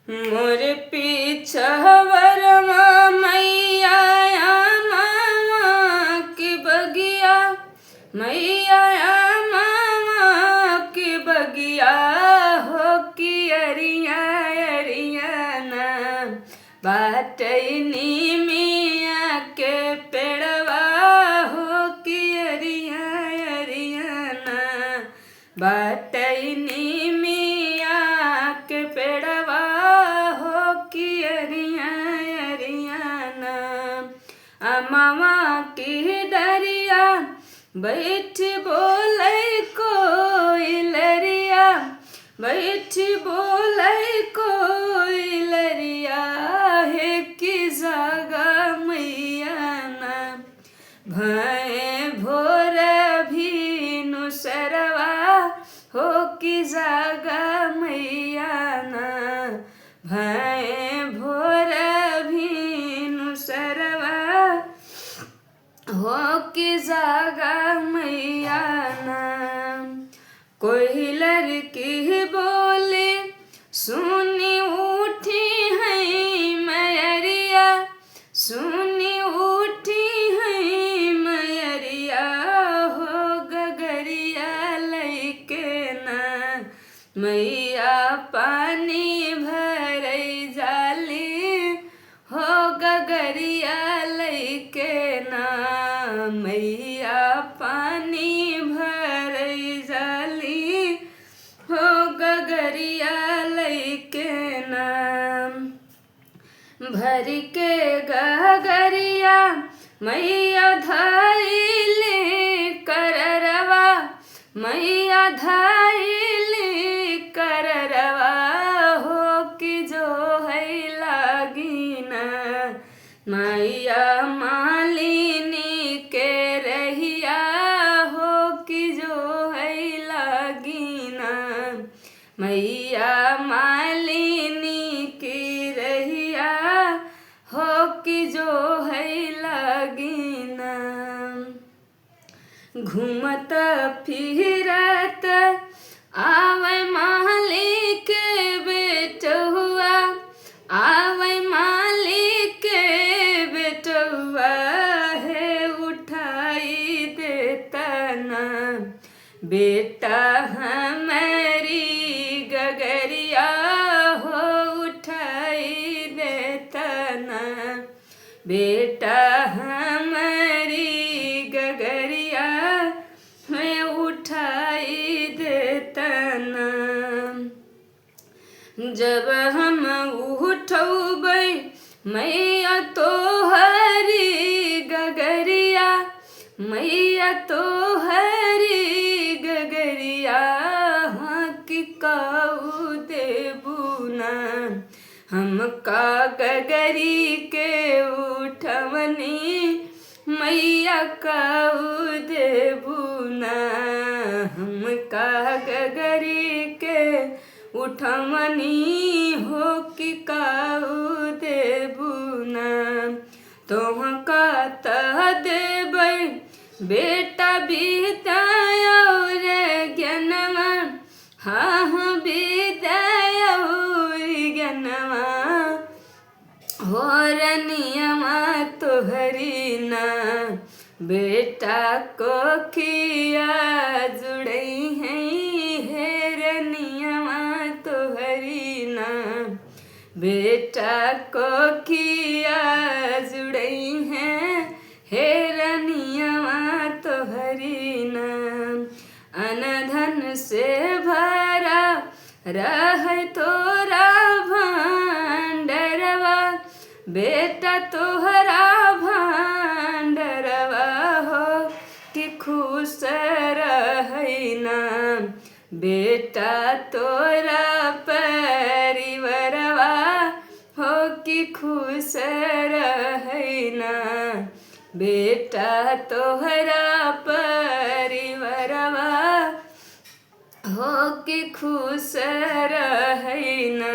मोर पीछवरमा मैया मामा की बगिया, मैया मामा की बगिया हो कि अरिया अरियाना बाटैनी मिया के पेड़वा हो कि अरिया अरियाना बाटैनी मिया के पेड़वा हो कि अरिया अरियाना। मामा की डरिया बैठ बोले कोई लरिया, बैठ बोले कोई लरिया है कि जागा मैया ना भय भोर भी नुसरवा हो कि जागा मैया ना भय भोर भी नुसरवा हो कि जागा मैया ना। कोई लड़की बोले सुनी उठी है मैरिया, सुनी उठी है मैरिया हो गगरिया लैके ना मैया पानी भरई जाली हो गगरिया लैके ना मैया पानी भरई जाली हो गगरिया लैके ना। भर के गगरिया मैया धैले कररवा, मैया धैले कररवा हो कि जो है लागिना मैया मालिनी के रहिया हो कि जो है लागिना मैया मालिनी की रहिया हो कि जो है लागिना। घूमत फिरत आवे मालिक बेटुआ, आवे मालिक बेटुआ है उठाई देता ना बेटा हमारी गगरिया हो उठाई देता ना बेटा हमारी गगरिया में उठाई देता ना। जब हम उठबै मैया तो हरी गगरिया, मैया तो हरी गगरिया हाँ कि काऊ देबू ना हम का गगरी के उठवनी मैया काऊ देबू ना हम का गगरी के उठवनी हो कि काऊ देबू ना। तोह का तह देबै बेटा बीताया और ज्ञानवा, हाँ हाँ बीताया और ज्ञानवा हो रनियमा तोहरी ना बेटा को किया जुड़ई है रनियमा तोहरी ना बेटा को किया जुड़ई है रनियमा तोहरी ना। अनधन से भरा रह तोरा भांडरवा बेटा तोहरा भांडरवा हो कि खुश रहै ना बेटा तोरा परिवरवा हो कि खुश रहै ना बेटा तोहरा परिवरवा हो कि खुश रहै ना।